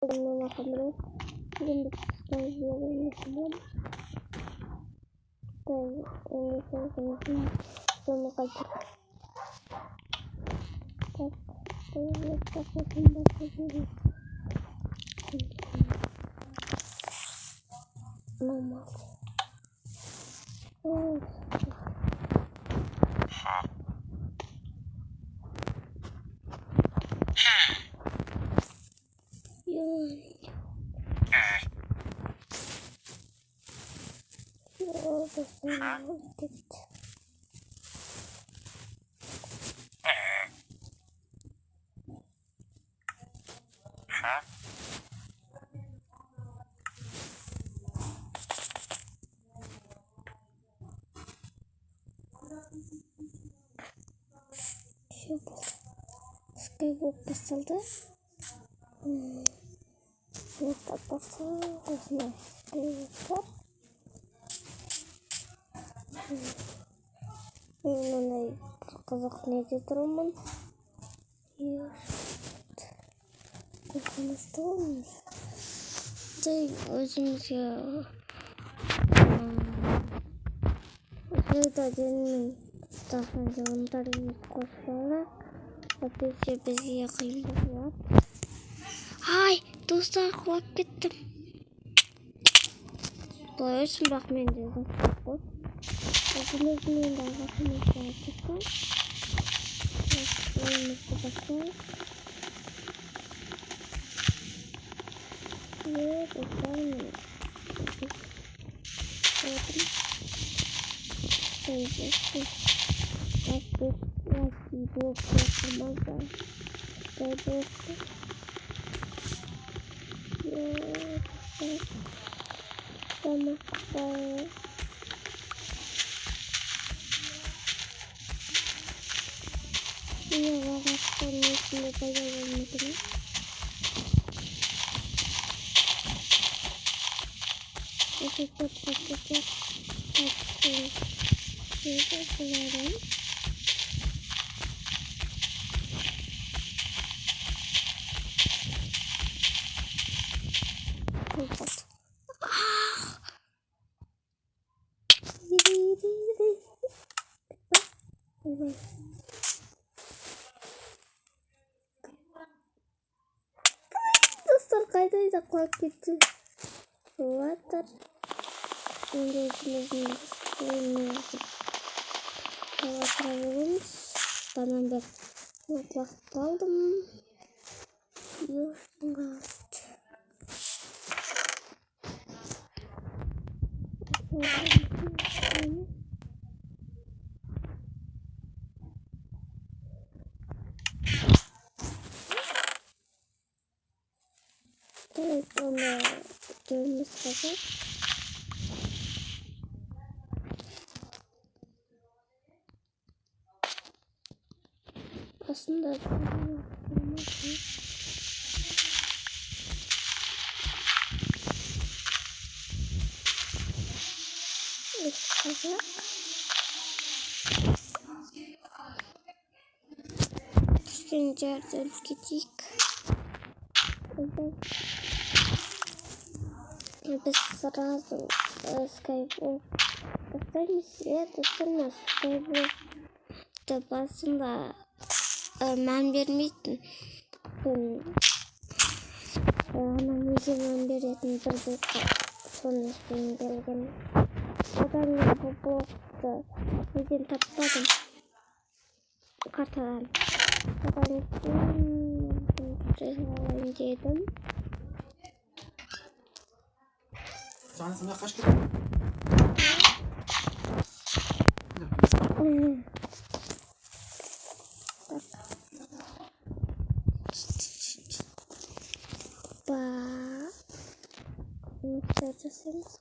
Bununla kamerayı. Şimdi stajyerim yapalım. Sonra kaçıp. Normal. Skywalk basıldı. Sınıfta basıldı. Skywalk. Мындай кызык неде турмун. Куркунучтумун. Жай өзүмүзгө жөнүн тасын жыгындарын кошсолар, отучу бизге кыйын болот. Ай, достар, кулап кеттим. Коюшун бак мен жазып коп. Özümüzün de bakımızda çıkan. Oyunumuzu bakın. Ve bakalım. Bakın. Sayısı. Bakın. Nasıl bu korkmazlar. Bakın. Tamam. Iya, waktu ini bayaran itu. Cepat. Itu keluaran. Cepat. Dostlar kaydaydı kulak gitti. Water. Şimdi içimizin display'imizi kapatabiliriz. Tamam ben mutlak kaldım. Yurtlat. Telefonla görmüş kadar. Aslında kadar. Stranger gittik. Без сразу Skywalk. Остались это Skywalk. Басында мән бермейтін. Ана неге мән беретін бір бұлтқа соны істейін келген. Одан мен бұл блокты неден таппадым. Картадан. Одан кейін дедім. Sana kaç kere? Yapacağız.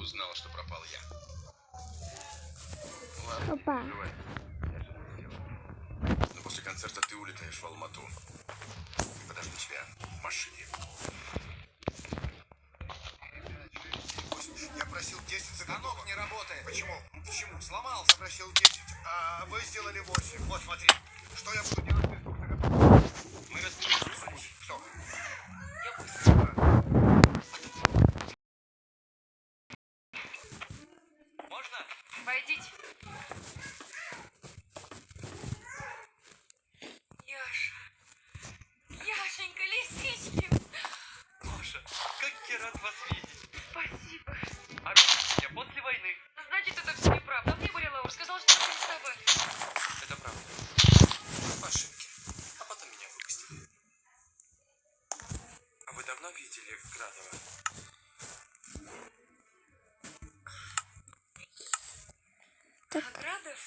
узнала, что пропал я. Ладно, Опа. давай. Но после концерта ты улетаешь в Алмату. Подожду тебя в машине. Я просил 10 Станок заготовок. не работает. Почему? Почему? Сломался. Просил 10, а вы сделали 8. Вот смотри, что я буду делать без 2 заготовок. Мы разберемся. Что? Я быстро. Можно? Войдите. Яша. Яшенька, лисички. Маша, как я рад вас видеть. Спасибо. А родители меня после войны. Значит, это все неправда. Он мне болел, Лаур сказал, что мы не с тобой. Это правда. По ошибке. А потом меня выпустили. А вы давно видели Градова? Градов?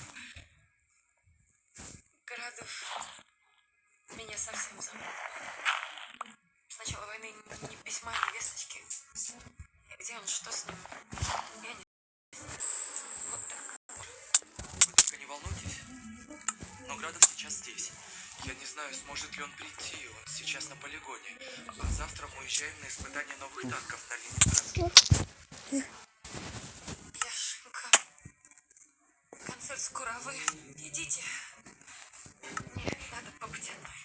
Градов меня совсем забыл. С начала войны ни письма, ни весточки. Где он, что с ним? Я не... Вот так. Вы только не волнуйтесь. Но Градов сейчас здесь. Я не знаю, сможет ли он прийти. Он сейчас на полигоне. А завтра мы уезжаем на испытание новых танков на Ленинградск. Яшенька. Концерт скоро, а вы идите. Мне надо побыть одной.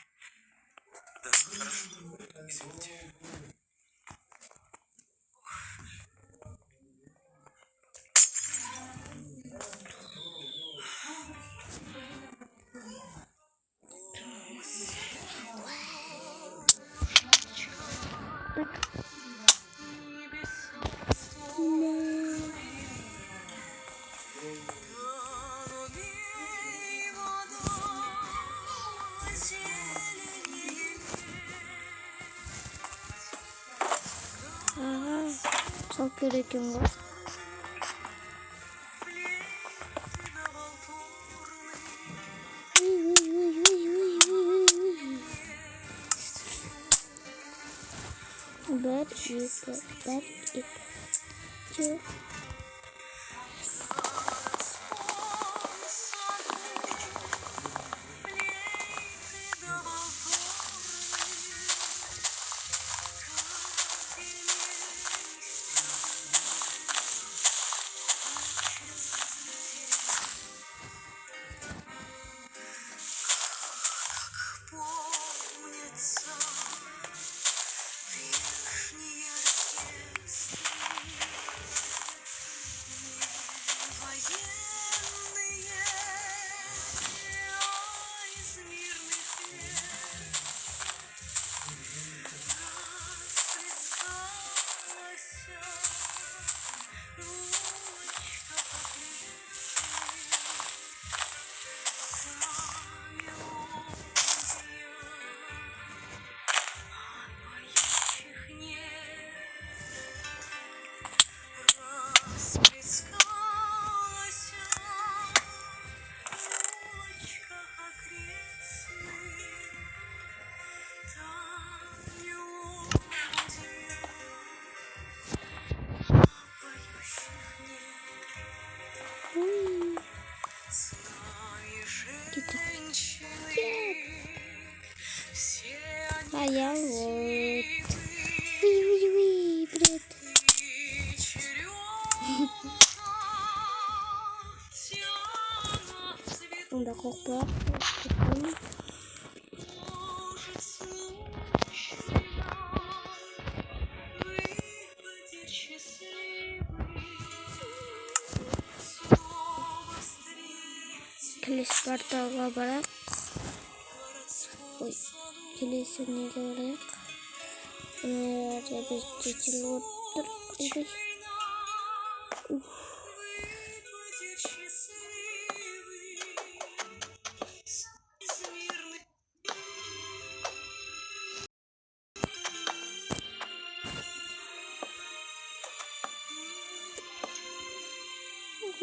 Да, хорошо. Извините. Ага. Сол керек екен ғой. Бір, екі. Чё? А я вот. Уи, привет. Да хопа. Келесі порталға барақ. Ой, келесі неге барайық. Біз жетіліп отыр.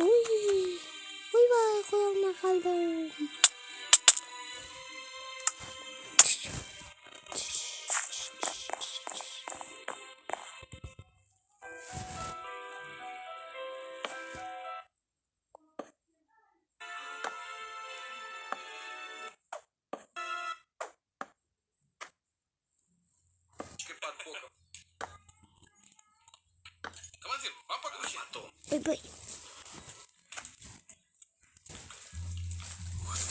Ойбай. Ойбай, қояма қалдым. Бай-бай. Ух ты.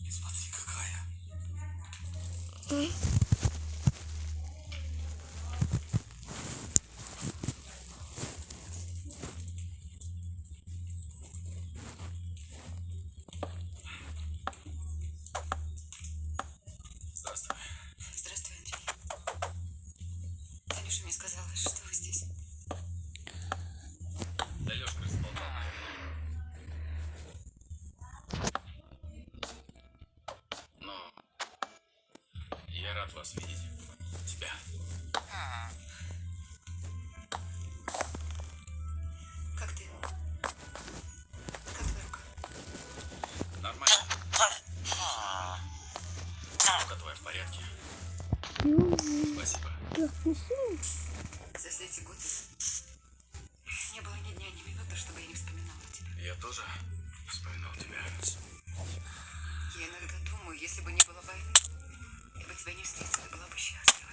И смотри, какая. Здравствуй. Здравствуй, Андрей. Танюша мне сказала, что вы здесь. Да Лёшка разболтал. Но я рад вас видеть. Тебя. Как ты? Как твоя рука? Нормально. Рука твоя в порядке. Спасибо. За все эти годы не было ни дня, ни минуты, чтобы я не вспоминала тебя. Я тоже вспоминал тебя. Я иногда думаю, если бы не было войны, я бы тебя не встретила, была бы счастлива.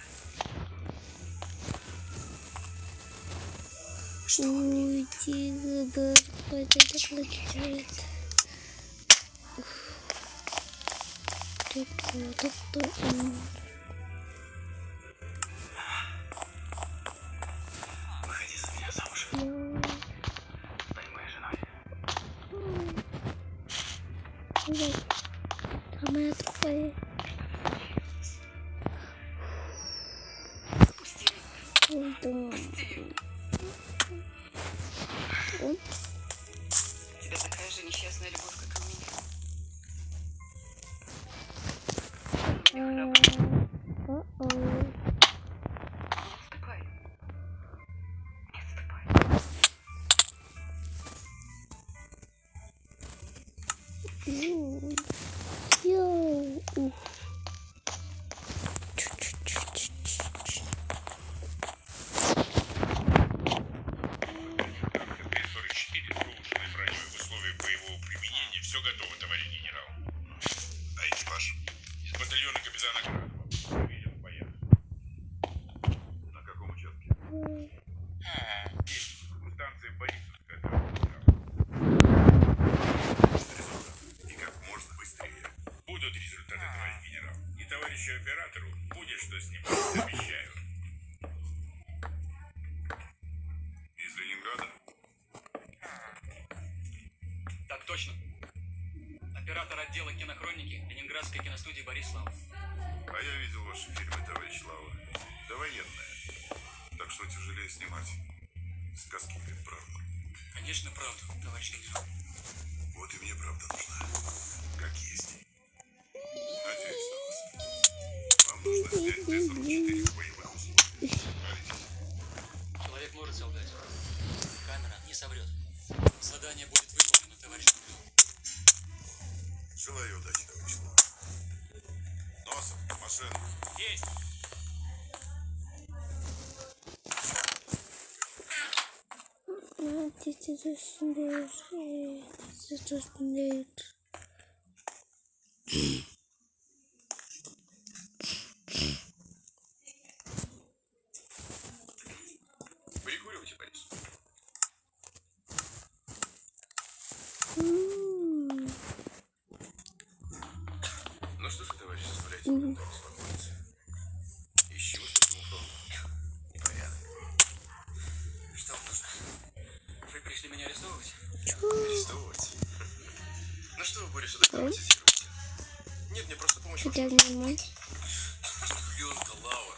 Выходи за меня замуж. Стань моей женой. Самое такое. Пусти меня. Пусти. У тебя такая же несчастная любовь, как и у меня. Не отступай. Не отступай. Т-44 с улучшенной броней в условиях боевого применения. Все готово, товарищ генерал. А экипаж? Из батальона капитана Градова. Видел в боях. На каком участке? Есть у станции Борисовская. И как можно быстрее. Будут результаты, товарищ генерал. И товарищу оператору будет что снимать, обещаю. Из Ленинграда? Так точно. Оператор отдела кинохроники Ленинградской киностудии Борис Славов. А я видел ваши фильмы, товарищ Слава. Довоенные. Так что тяжелее снимать. Сказки или правда? Конечно, правду, товарищ генерал. Вот и мне правда нужна. Как есть. Надеюсь на вас. Вам нужно снять Т-44 в боевых условиях. Справитесь? Человек может солгать. Камера не соврет. Задание будет выполнено, товарищ генерал. Желаю удачи, товарищ Слава. Носов, машина. Есть! Прикуривайте, Борис. Ну что же, товарищ, заставляйте меня так успокоиться. Ищи вот этому фронту. Непорядок. Что вам нужно? Вы пришли меня арестовывать? Арестовывать? Ну что вы, Борис, сюда драматизируете? Нет, мне просто помощь ваша. Ребенка, Лава.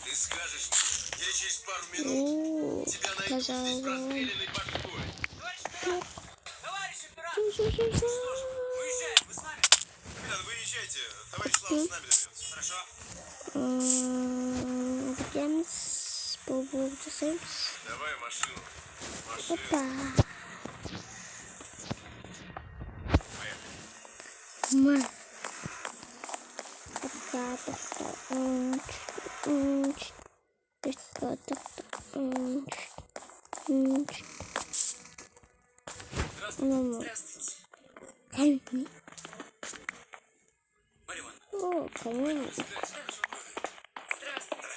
Ты скажешь мне, я через пару минут тебя найду здесь простреленной башкой. Товарищ оператор! Уезжаем, вы с нами? Ребята, вы езжайте, товарищ Слава с нами доберется. Хорошо. Давай машину. Машину. Здравствуйте. Марья Ивановна, О, конечно. Здравствуйте.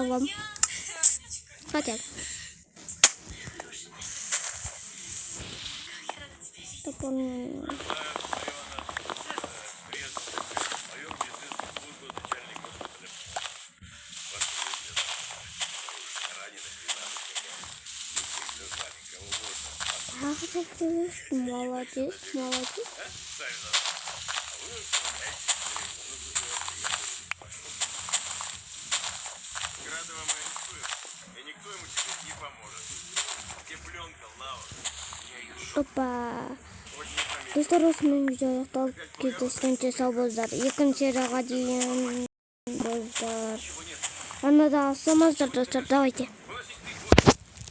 вам. Хотя. Дополнение. Молодец, молодец. Градова мы арестуем, и никто ему теперь не поможет. Где пленка, Лаур? Опа. Достаточно güzel кездескенше сау болыңыздар. Екінші серияға дейін болыңыздар. Аны да алсамыздар, достар, давайте.